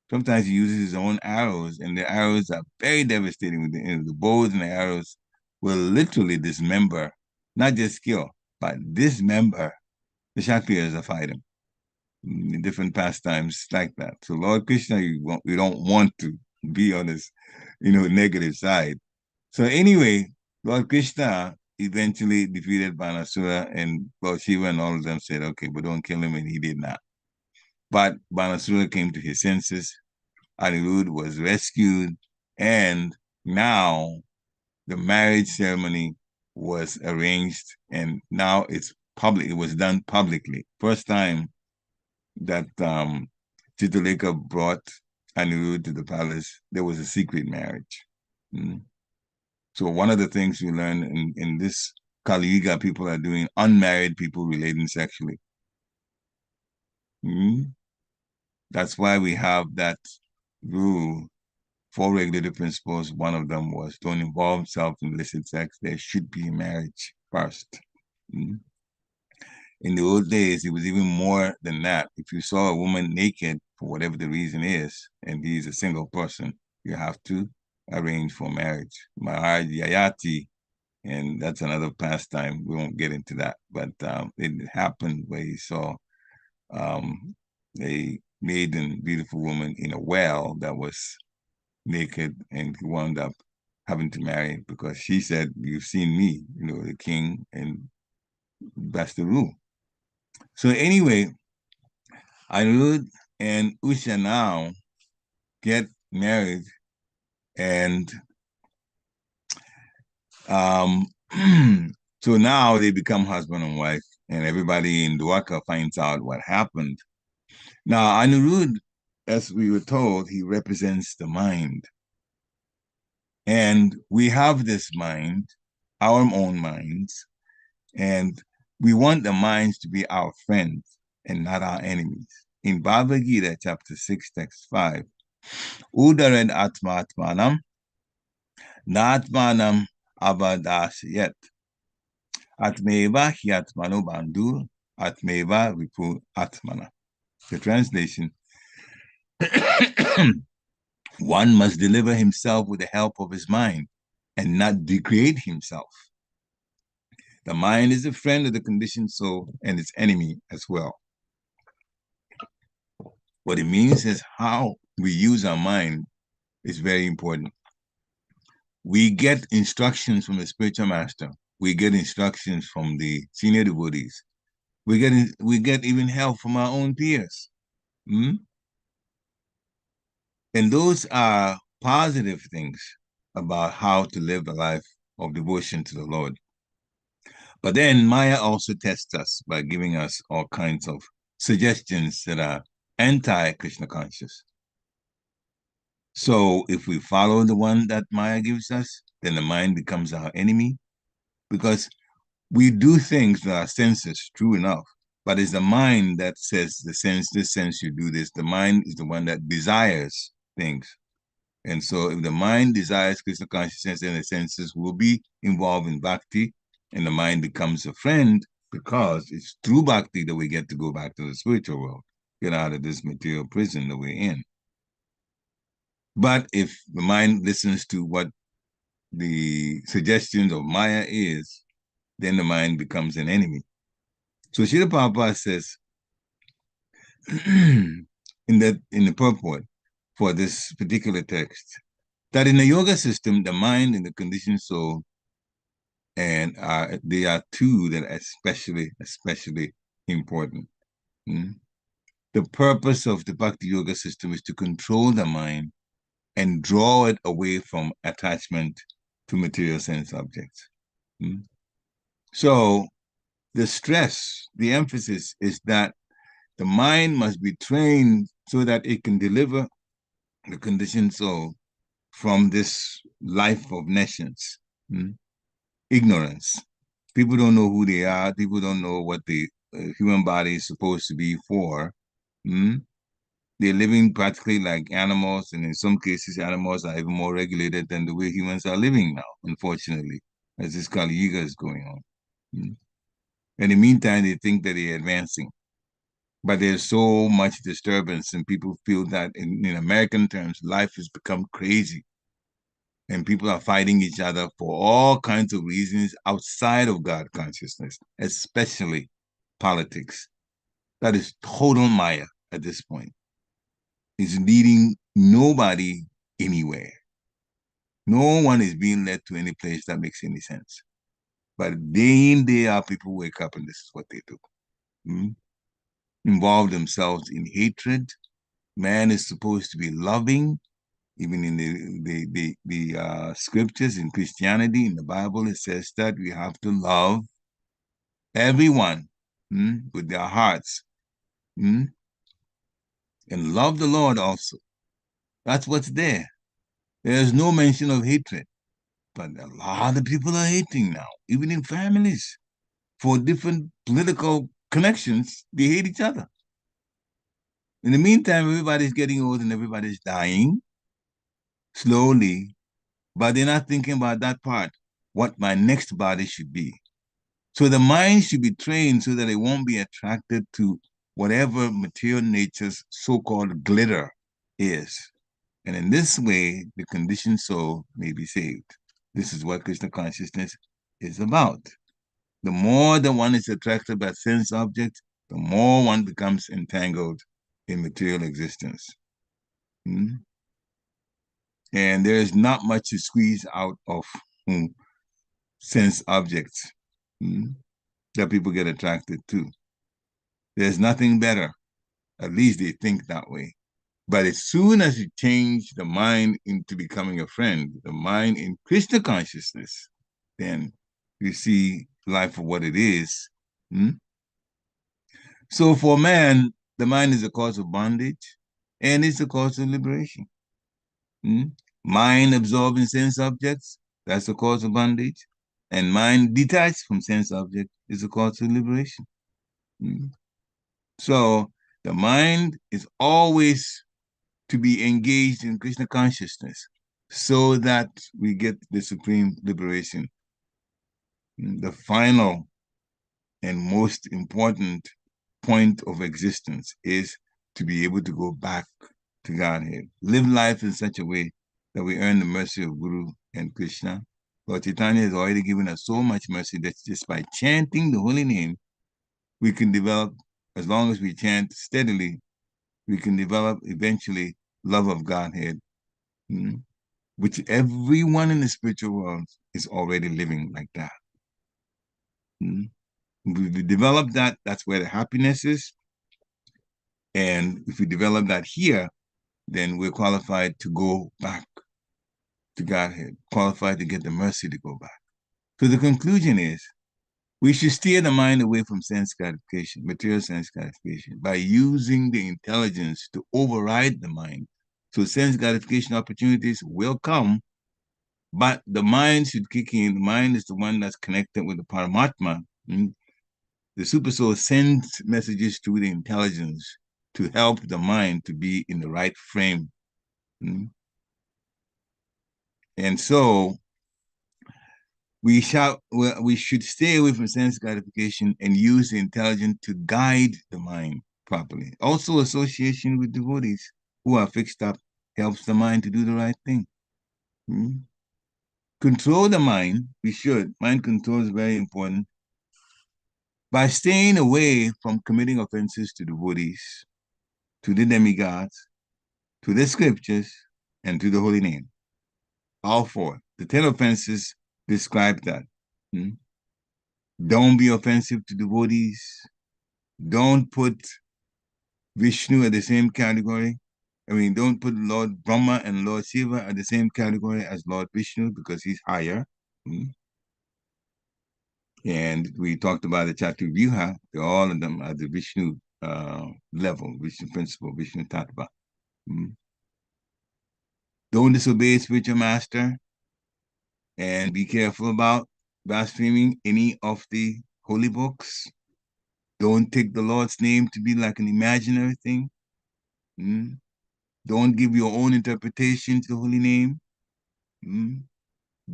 sometimes he uses his own arrows, and the arrows are very devastating. The bows and the arrows will literally dismember, not just kill, but dismember the Kshatriyas that fight him. In different pastimes like that. So Lord Krishna, we don't want to be on this, negative side. So anyway, Lord Krishna eventually defeated Banasura, and Lord Shiva and all of them said, okay, but don't kill him, and he did not. But Banasura came to his senses, Aniruddha was rescued, and now the marriage ceremony was arranged, and now it's public. It was done publicly. First time that Chitralekha brought Aniruddha to the palace, there was a secret marriage. So one of the things we learn in this Kali Yuga, people are doing unmarried people relating sexually. That's why we have that rule, 4 regulative principles. One of them was don't involve yourself in illicit sex. There should be marriage first. In the old days, it was even more than that. If you saw a woman naked, for whatever the reason is, and he's a single person, you have to arrange for marriage. Maharaj Yayati, and that's another pastime. We won't get into that, but it happened where he saw a maiden, beautiful woman in a well that was naked, and he wound up having to marry because she said, you've seen me, the king, and that's the rule. So anyway, Aniruddha and Usha now get married, and so now they become husband and wife, and everybody in Dwarka finds out what happened. Now Aniruddha, as we were told, he represents the mind. And we have this mind, our own minds, and we want the minds to be our friends and not our enemies. In Bhagavad Gita, chapter 6, text 5, Udared atma-atmanam, na-atmanam abadasyat, atmeva hyatmano bandhu, atmeva vipu atmana. The translation, one must deliver himself with the help of his mind and not degrade himself. The mind is a friend of the conditioned soul and its enemy as well. What it means is how we use our mind is very important. We get instructions from the spiritual master. We get instructions from the senior devotees. We get even help from our own peers. And those are positive things about how to live a life of devotion to the Lord. But then Maya also tests us by giving us all kinds of suggestions that are anti-Krishna conscious. So if we follow the one that Maya gives us, then the mind becomes our enemy, because we do things with our senses, true enough, but it's the mind that says this sense you do this. The mind is the one that desires things. And so if the mind desires Krishna consciousness, then the senses will be involved in bhakti, and the mind becomes a friend, because it's through bhakti that we get to go back to the spiritual world, get out of this material prison that we're in. But if the mind listens to what the suggestions of Maya is, then the mind becomes an enemy. So Srila Prabhupada says in the purport for this particular text, that in the yoga system, the mind and the conditioned soul, and they are two that are especially important. The purpose of the Bhakti Yoga system is to control the mind and draw it away from attachment to material sense objects. So the stress, the emphasis is that the mind must be trained so that it can deliver the conditioned soul from this life of nescience, ignorance. People don't know who they are. People don't know what the human body is supposed to be for. They're living practically like animals, and in some cases, animals are even more regulated than the way humans are living now, unfortunately, as this Kali Yuga is going on. In the meantime, they think that they're advancing. But there's so much disturbance, and people feel that in American terms, life has become crazy. And people are fighting each other for all kinds of reasons outside of God consciousness, especially politics. That is total Maya at this point. It's leading nobody anywhere. No one is being led to any place that makes any sense. But day in, day out, people wake up and this is what they do. Involve themselves in hatred. Man is supposed to be loving. Even in the scriptures in Christianity, in the Bible, it says that we have to love everyone with their hearts. And love the Lord also. That's what's there. There's no mention of hatred. But a lot of people are hating now, even in families. For different political connections, they hate each other. In the meantime, everybody's getting old and everybody's dying slowly, but they're not thinking about that part, what my next body should be. So the mind should be trained so that it won't be attracted to whatever material nature's so-called glitter is. And in this way, the conditioned soul may be saved. This is what Krishna consciousness is about. The more that one is attracted by sense objects, the more one becomes entangled in material existence. And there is not much to squeeze out of sense objects that people get attracted to. There's nothing better. At least they think that way. But as soon as you change the mind into becoming a friend, the mind in Krishna consciousness, then you see life for what it is. So for man, the mind is a cause of bondage, and it's a cause of liberation. Mind absorbing sense objects, that's the cause of bondage. And mind detached from sense object is the cause of liberation. So the mind is always to be engaged in Krishna consciousness so that we get the supreme liberation. The final and most important point of existence is to be able to go back to Godhead. Live life in such a way that we earn the mercy of Guru and Krishna, Lord Chaitanya has already given us so much mercy that just by chanting the holy name, we can develop, as long as we chant steadily, we can develop eventually love of Godhead, which everyone in the spiritual world is already living like that. If we develop that, that's where the happiness is. And if we develop that here, then we're qualified to go back to Godhead, qualified to get the mercy to go back. So the conclusion is, we should steer the mind away from sense gratification, material sense gratification, by using the intelligence to override the mind. So sense gratification opportunities will come, but the mind should kick in. The mind is the one that's connected with the Paramatma. The Supersoul sends messages to the intelligence to help the mind to be in the right frame. And so we should stay away from sense gratification and use the intelligence to guide the mind properly. Also, association with devotees who are fixed up helps the mind to do the right thing. Control the mind, we should. Mind control is very important. By staying away from committing offenses to devotees, to the demigods, to the scriptures, and to the holy name. All four. The 10 offenses describe that. Don't be offensive to devotees. Don't put Viṣṇu at the same category. Don't put Lord Brahma and Lord Shiva at the same category as Lord Viṣṇu because he's higher. And we talked about the Chaturvyuha. All of them are the Viṣṇu level, Viṣṇu principle, Viṣṇu tattva. Don't disobey spiritual master, and be careful about blaspheming any of the holy books. Don't take the Lord's name to be like an imaginary thing. Don't give your own interpretation to the holy name.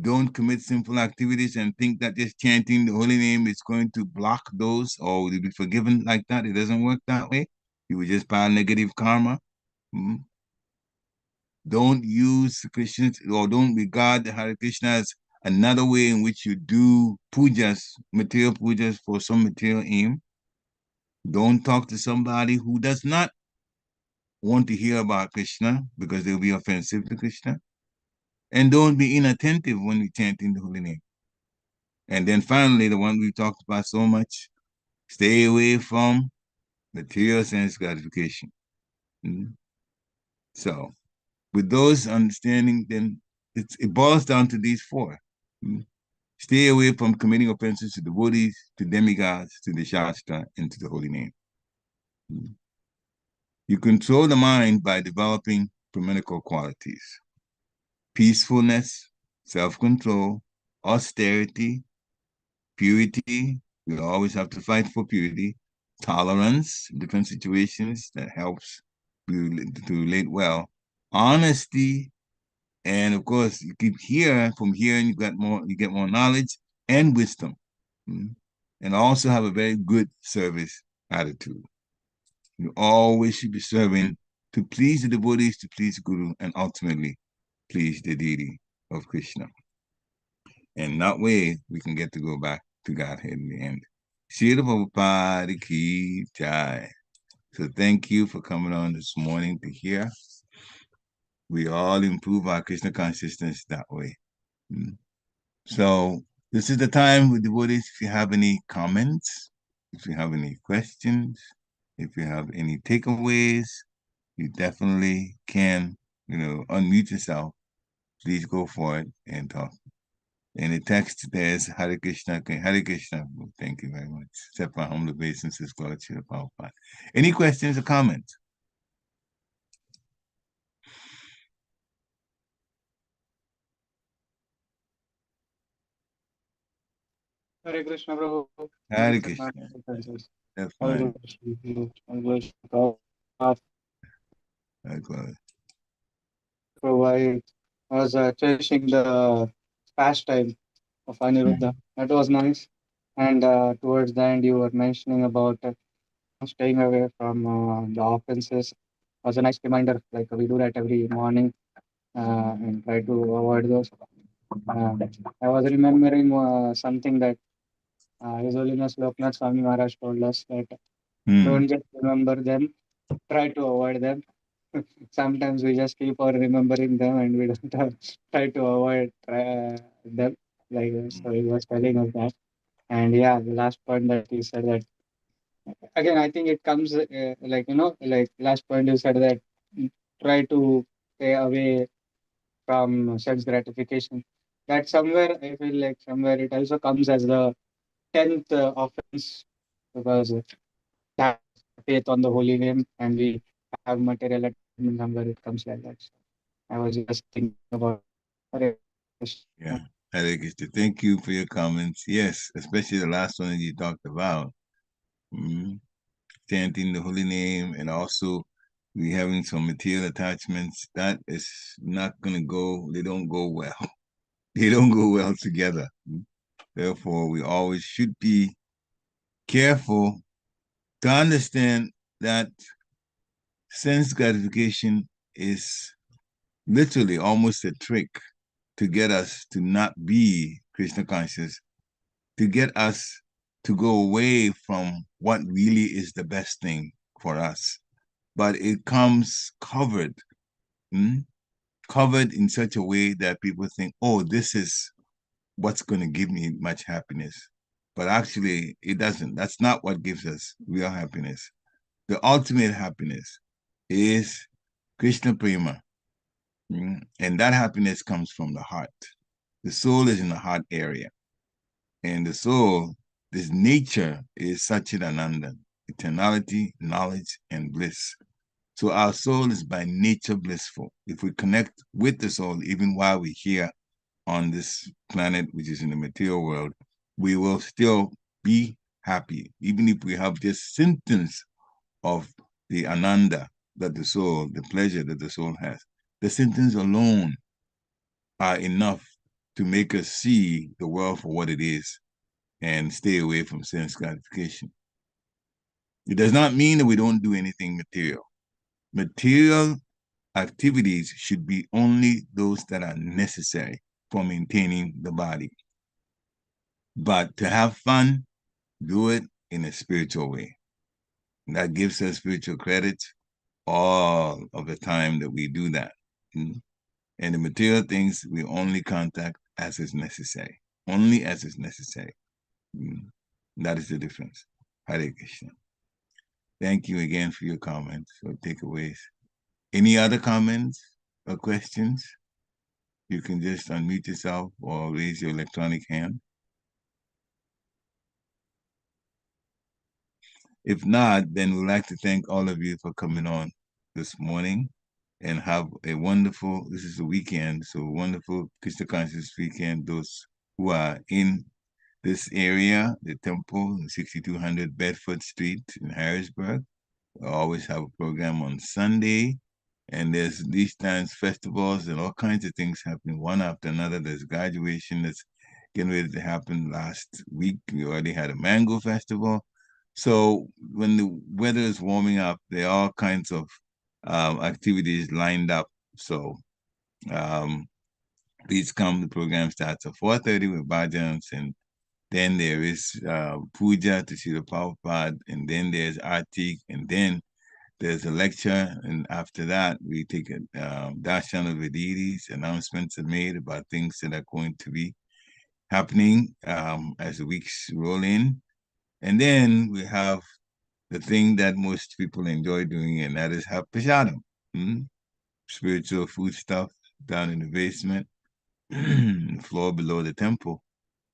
Don't commit sinful activities and think that just chanting the holy name is going to block those or you'll be forgiven like that. It doesn't work that way. You will just pile negative karma. Don't use Krishna or don't regard the Hare Krishna as another way in which you do pujas, material pujas for some material aim. Don't talk to somebody who does not want to hear about Krishna because they'll be offensive to Krishna. And don't be inattentive when we chant in the holy name. And then finally, the one we talked about so much, stay away from material sense gratification. So with those understanding, then it boils down to these four. Stay away from committing offenses to devotees, to demigods, to the Shastra, and to the holy name. You control the mind by developing brahminical qualities. Peacefulness, self-control, austerity, purity. We always have to fight for purity. Tolerance in different situations that helps to relate well. Honesty, and of course, you keep hearing from hearing, you get more knowledge and wisdom. And also have a very good service attitude. You always should be serving to please the devotees, to please Guru, and ultimately please the deity of Krishna. And that way we can get to go back to Godhead in the end. Srila Prabhupada ki jai. So thank you for coming on this morning to hear. We all improve our Krishna consciousness that way. So this is the time with devotees. If you have any comments, if you have any questions, if you have any takeaways, you definitely can, unmute yourself. Please go for it and talk. In the text, there's Hare Krishna. Hare Krishna. Thank you very much. Except for humble obeisances, glory to the Prabhupada. Any questions or comments? Hare Krishna, Prabhu. Hare Krishna. That's fine. I was cherishing the pastime of Aniruddha. That was nice. And towards the end, you were mentioning about staying away from the offenses. Was a nice reminder. Like we do that every morning and try to avoid those. I was remembering something that His Holiness Loknath Swami Maharaj told us that don't just remember them, try to avoid them. Sometimes we just keep on remembering them and we don't try to avoid them. Like so, he was telling us that. And yeah, the last point that he said that again, I think it comes like last point you said that try to stay away from sense gratification. That somewhere I feel like somewhere it also comes as the 10th offense because we have faith on the holy name and we have material attachment somewhere it comes like that. So I was just thinking about Hare Krishna. Yeah. Hare Krishna. Thank you for your comments. Yes, especially the last one that you talked about. Chanting the holy name and also we having some material attachments. That is not going to go, they don't go well. They don't go well together. Therefore, we always should be careful to understand that sense gratification is literally almost a trick to get us to not be Krishna conscious, to get us to go away from what really is the best thing for us. But it comes covered in such a way that people think, oh, this is what's going to give me much happiness. But actually, it doesn't. That's not what gives us real happiness. The ultimate happiness is Krishna Prema. And that happiness comes from the heart. The soul is in the heart area. And the soul, this nature is Satchidananda, eternality, knowledge, and bliss. So our soul is by nature blissful. If we connect with the soul, even while we're here on this planet, which is in the material world, we will still be happy, even if we have just symptoms of the ananda that the soul, the pleasure that the soul has. The symptoms alone are enough to make us see the world for what it is and stay away from sense gratification. It does not mean that we don't do anything material. Material activities should be only those that are necessary for maintaining the body. But to have fun, do it in a spiritual way. And that gives us spiritual credit all of the time that we do that. And the material things we only contact as is necessary. Only as is necessary. That is the difference. Hare Krishna. Thank you again for your comments or takeaways. Any other comments or questions? You can just unmute yourself or raise your electronic hand. If not, then we'd like to thank all of you for coming on this morning and have a wonderful, this is a weekend, so wonderful Krishna conscious weekend. Those who are in this area, the temple, 6200 Bedford Street in Harrisburg, we always have a program on Sunday. And there's these times festivals and all kinds of things happening one after another. There's graduation that's getting ready to happen last week. We already had a mango festival. So when the weather is warming up, there are all kinds of activities lined up. So please come. The program starts at 4:30 with bhajans, and then there is puja to Srila Prabhupada, and then there's artik, and then there's a lecture, and after that, we take a darshan of the deities. Announcements are made about things that are going to be happening as the weeks roll in. And then we have the thing that most people enjoy doing, and that is have prasadam, spiritual food stuff down in the basement, the floor below the temple.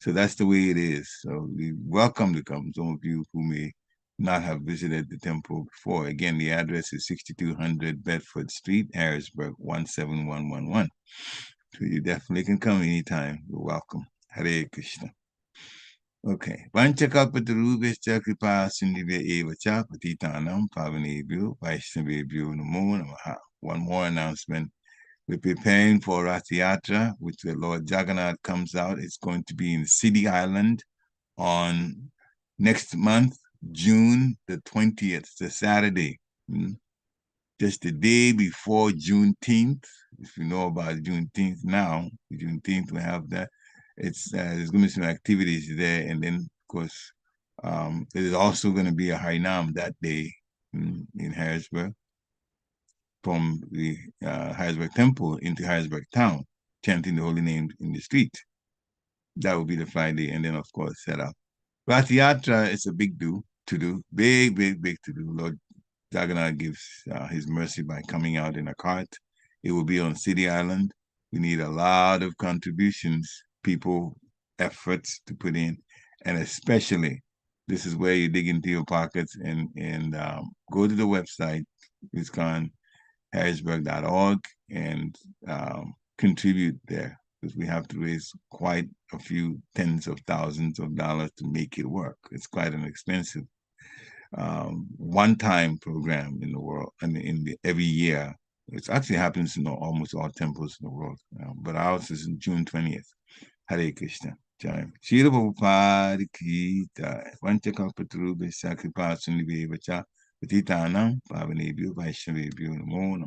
So that's the way it is. So we welcome to come. Some of you who may not have visited the temple before. Again, the address is 6200 Bedford Street, Harrisburg, 17111. So you definitely can come anytime. You're welcome. Hare Krishna. Okay. Vanchakalpatarubhascha kripa sindhivya eva cha patitanam pavanebhyo vaishnavebhyo namo namaha. One more announcement. We're preparing for Rath Yatra, which the Lord Jagannath comes out. It's going to be in City Island on next month, June the 20th, the Saturday. just the day before Juneteenth. If you know about Juneteenth now, Juneteenth we have that. It's there's going to be some activities there, and then of course there's also going to be a Harinam that day in Harrisburg, from the Harrisburg Temple into Harrisburg Town, chanting the holy names in the street. That will be the Friday, and then of course set up. Rath Yatra is a big to do, big to do. Lord Jagannath gives his mercy by coming out in a cart. It will be on City Island. We need a lot of contributions, people, efforts to put in, and especially this is where you dig into your pockets and go to the website, harrisburg.org, and contribute there, because we have to raise quite a few tens of thousands of dollars to make it work. It's quite an expensive one-time program in the world, and every year. It actually happens in almost all temples in the world, but ours is in June 20th. Hare Krishna. Jai. Śrīla Prabhupāda Ki Jai. Vanchakalpatarubhasya Kripa Sindhubheva Cha Patitānaṁ Pavanebhyo Vaishnavebhyo Namo Namaः.